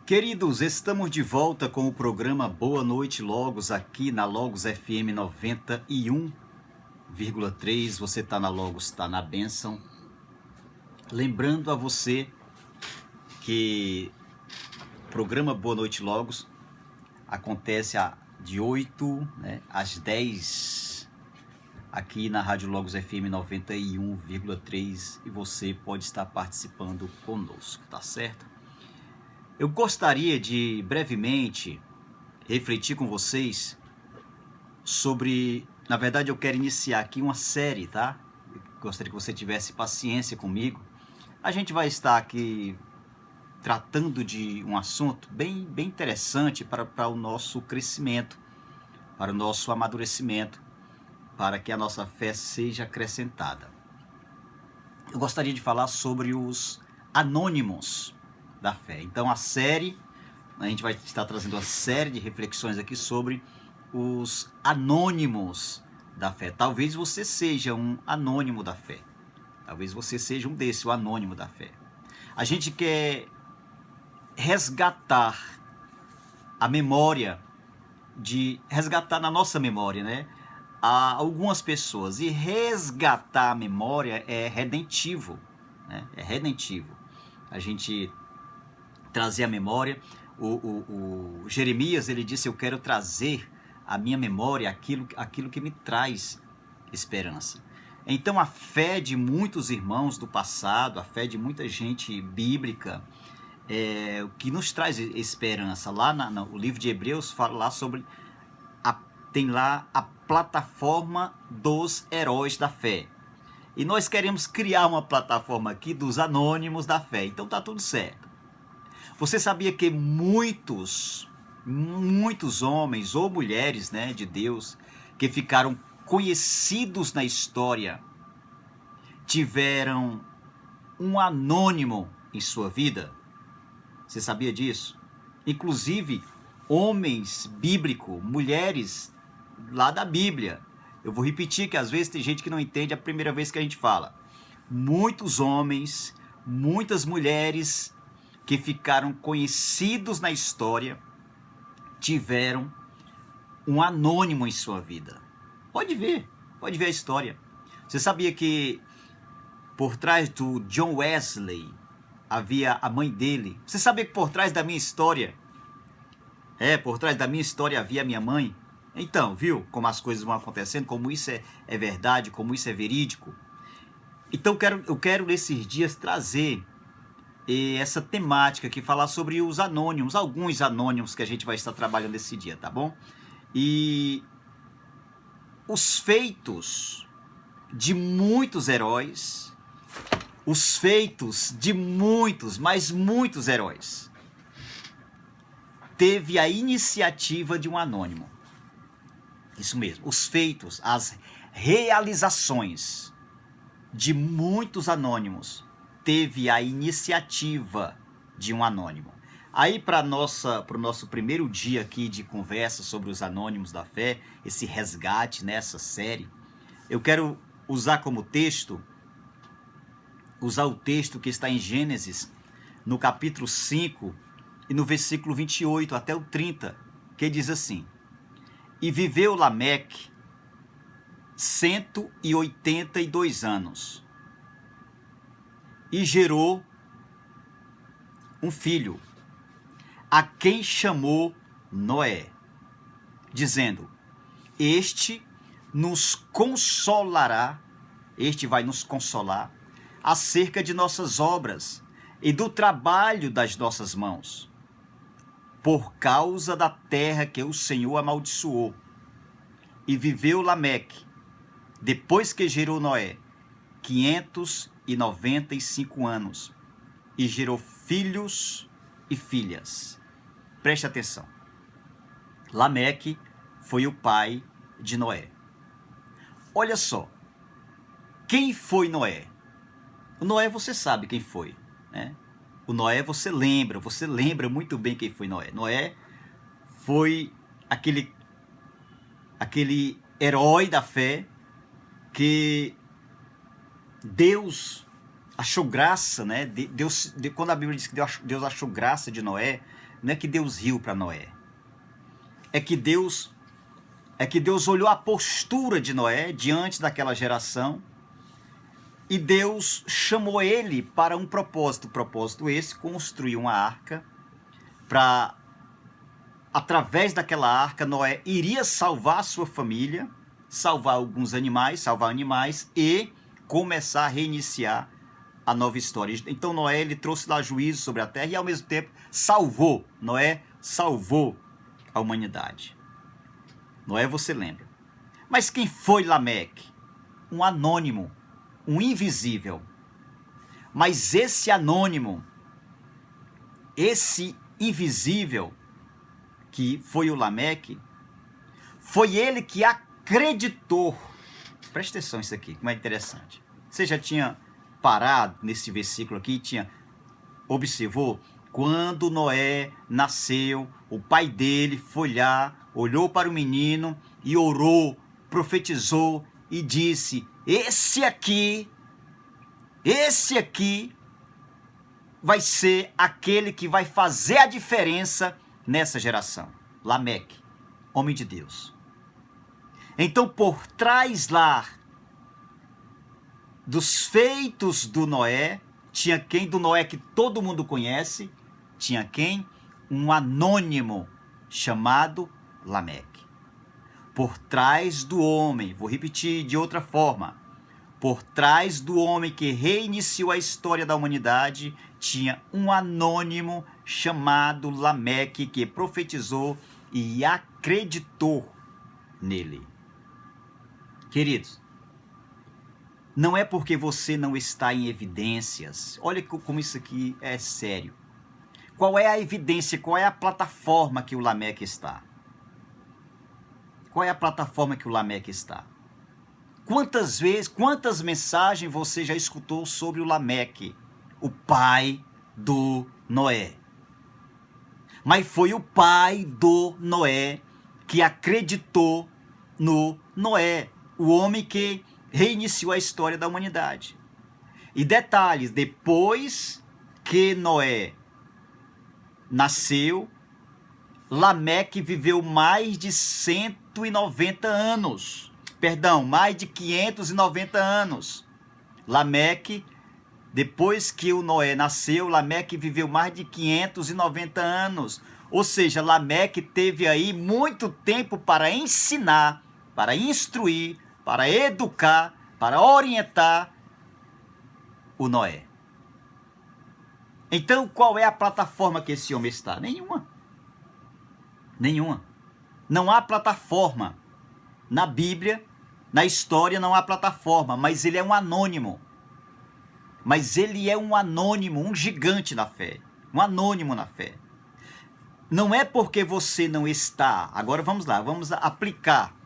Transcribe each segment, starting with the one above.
Queridos, estamos de volta com o programa Boa Noite Logos, aqui na Logos FM 91,3. Você está na Logos, está na bênção. Lembrando a você que o programa Boa Noite Logos acontece de 8 às 10 aqui na Rádio Logos FM 91,3 e você pode estar participando conosco, tá certo? Eu gostaria de brevemente refletir com vocês sobre, na verdade eu quero iniciar aqui uma série, tá? Eu gostaria que você tivesse paciência comigo. A gente vai estar aqui tratando de um assunto bem interessante para o nosso crescimento, para o nosso amadurecimento, para que a nossa fé seja acrescentada. Eu gostaria de falar sobre os anônimos da fé. Então a gente vai estar trazendo uma série de reflexões aqui sobre os anônimos da fé. Talvez você seja um anônimo da fé. Talvez você seja um desses, o anônimo da fé. A gente quer resgatar a memória, resgatar na nossa memória, né? A algumas pessoas. E resgatar a memória é redentivo, né? É redentivo. A gente trazer a memória. O Jeremias, ele disse: eu quero trazer à minha memória aquilo que me traz esperança. Então a fé de muitos irmãos do passado, a fé de muita gente bíblica, o que nos traz esperança. Lá no livro de Hebreus fala lá sobre, tem lá a plataforma dos heróis da fé. E nós queremos criar uma plataforma aqui dos anônimos da fé. Então tá tudo certo. Você sabia que muitos homens ou mulheres, né, de Deus, que ficaram conhecidos na história, tiveram um anônimo em sua vida? Você sabia disso? Inclusive, homens bíblicos, mulheres lá da Bíblia. Eu vou repetir que às vezes tem gente que não entende a primeira vez que a gente fala. Muitos homens, muitas mulheres que ficaram conhecidos na história, tiveram um anônimo em sua vida. Pode ver a história. Você sabia que por trás do John Wesley havia a mãe dele? Você sabia que por trás da minha história, por trás da minha história havia a minha mãe? Então, viu como as coisas vão acontecendo, como isso é verdade, como isso é verídico? Então eu quero nesses dias trazer essa temática aqui, falar sobre os anônimos, alguns anônimos que a gente vai estar trabalhando esse dia, tá bom? E os feitos de muitos heróis, os feitos de muitos, mas muitos heróis, teve a iniciativa de um anônimo. Isso mesmo, os feitos, as realizações de muitos anônimos teve a iniciativa de um anônimo. Aí para o nosso primeiro dia aqui de conversa sobre os anônimos da fé, esse resgate nessa série, eu quero usar como texto, o texto que está em Gênesis, no capítulo 5 e no versículo 28 até o 30, que diz assim: e viveu Lameque 182 anos, e gerou um filho, a quem chamou Noé, dizendo: este nos consolará, este vai nos consolar, acerca de nossas obras e do trabalho das nossas mãos, por causa da terra que o Senhor amaldiçoou. E viveu Lameque, depois que gerou Noé, 595 anos, e gerou filhos e filhas. Preste atenção. Lameque foi o pai de Noé. Olha só, quem foi Noé? O Noé você sabe quem foi, né? O Noé você lembra muito bem quem foi Noé. Noé foi aquele herói da fé que Deus achou graça, né? Quando a Bíblia diz que Deus achou graça de Noé, não é que Deus riu para Noé. É que Deus olhou a postura de Noé diante daquela geração e Deus chamou ele para um propósito. Propósito esse, construir uma arca para, através daquela arca, Noé iria salvar a sua família, salvar alguns animais, salvar animais e começar a reiniciar a nova história. Então Noé, ele trouxe lá juízo sobre a terra e ao mesmo tempo salvou. Noé salvou a humanidade. Noé, você lembra. Mas quem foi Lameque? Um anônimo, um invisível. Mas esse anônimo, esse invisível, que foi o Lameque, foi ele que acreditou. Preste atenção nisso aqui, como é interessante. Você já tinha parado nesse versículo aqui, observou? Quando Noé nasceu, o pai dele foi lá, olhou para o menino e orou, profetizou e disse: esse aqui vai ser aquele que vai fazer a diferença nessa geração. Lameque, homem de Deus. Então, por trás lá dos feitos do Noé, tinha quem? Do Noé que todo mundo conhece, tinha quem? Um anônimo chamado Lameque. Por trás do homem, vou repetir de outra forma, por trás do homem que reiniciou a história da humanidade, tinha um anônimo chamado Lameque que profetizou e acreditou nele. Queridos, não é porque você não está em evidências. Olha como isso aqui é sério. Qual é a evidência, qual é a plataforma que o Lameque está? Qual é a plataforma que o Lameque está? Quantas mensagens você já escutou sobre o Lameque, o pai do Noé? Mas foi o pai do Noé que acreditou no Noé, o homem que reiniciou a história da humanidade. E detalhes, depois que Noé nasceu, Lameque viveu mais de 190 anos. Perdão, mais de 590 anos. Lameque, depois que o Noé nasceu, Lameque viveu mais de 590 anos. Ou seja, Lameque teve aí muito tempo para ensinar, para instruir, para educar, para orientar o Noé. Então, qual é a plataforma que esse homem está? Nenhuma. Nenhuma. Não há plataforma. Na Bíblia, na história, não há plataforma, mas ele é um anônimo. Mas ele é um anônimo, um gigante na fé. Um anônimo na fé. Não é porque você não está. Agora vamos lá, vamos aplicar.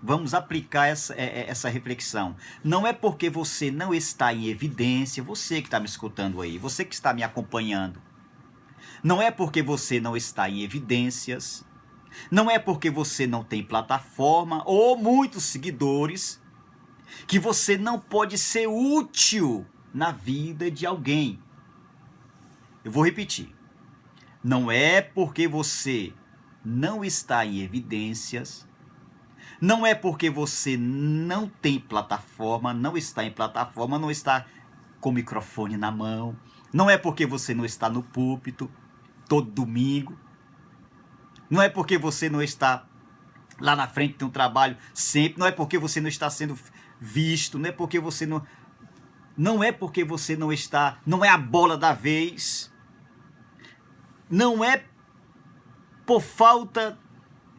Vamos aplicar essa reflexão. Não é porque você não está em evidência, você que está me escutando aí, você que está me acompanhando. Não é porque você não está em evidências, não é porque você não tem plataforma ou muitos seguidores, que você não pode ser útil na vida de alguém. Eu vou repetir. Não é porque você não está em evidências, não é porque você não tem plataforma, não está em plataforma, não está com o microfone na mão, não é porque você não está no púlpito todo domingo, não é porque você não está lá na frente de um trabalho sempre, não é porque você não está sendo visto, não é porque você não é porque você não está, não é a bola da vez, não é por falta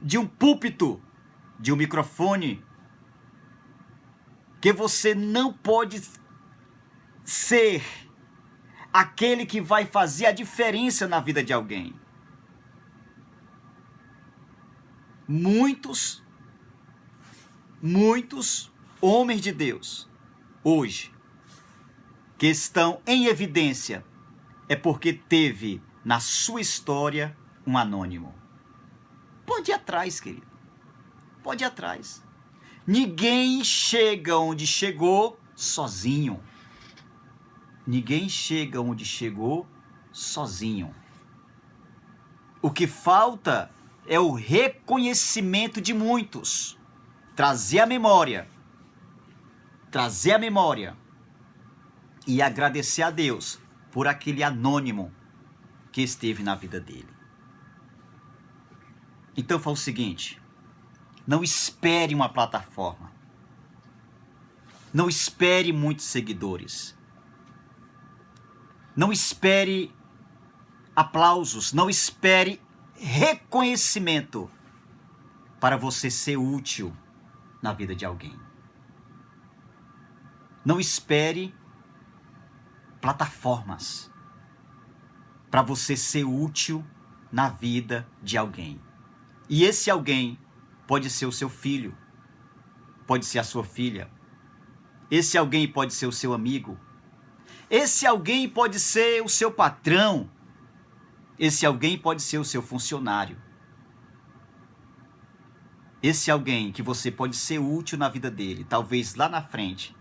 de um púlpito, de um microfone, que você não pode ser aquele que vai fazer a diferença na vida de alguém. Muitos homens de Deus, hoje, que estão em evidência, é porque teve na sua história um anônimo. Pode ir atrás, querido. Pode ir atrás. Ninguém chega onde chegou sozinho. Ninguém chega onde chegou sozinho. O que falta é o reconhecimento de muitos. Trazer a memória e agradecer a Deus por aquele anônimo que esteve na vida dele. Então fala o seguinte: não espere uma plataforma. Não espere muitos seguidores. Não espere aplausos. Não espere reconhecimento para você ser útil na vida de alguém. Não espere plataformas para você ser útil na vida de alguém. E esse alguém pode ser o seu filho, pode ser a sua filha. Esse alguém pode ser o seu amigo. Esse alguém pode ser o seu patrão. Esse alguém pode ser o seu funcionário. Esse alguém que você pode ser útil na vida dele, talvez lá na frente,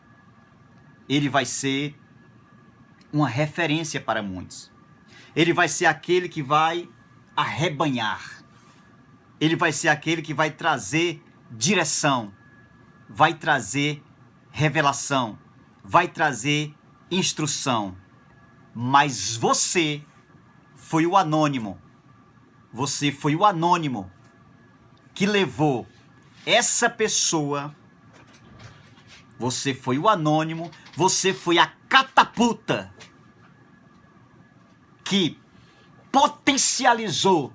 ele vai ser uma referência para muitos. Ele vai ser aquele que vai arrebanhar. Ele vai ser aquele que vai trazer direção, vai trazer revelação, vai trazer instrução. Mas você foi o anônimo. Você foi o anônimo que levou essa pessoa. Você foi o anônimo, você foi a catapulta que potencializou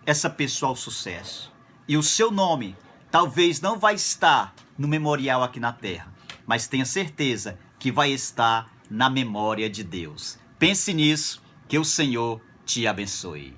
essa pessoa ao sucesso. E o seu nome talvez não vai estar no memorial aqui na terra, mas tenha certeza que vai estar na memória de Deus. Pense nisso, que o Senhor te abençoe.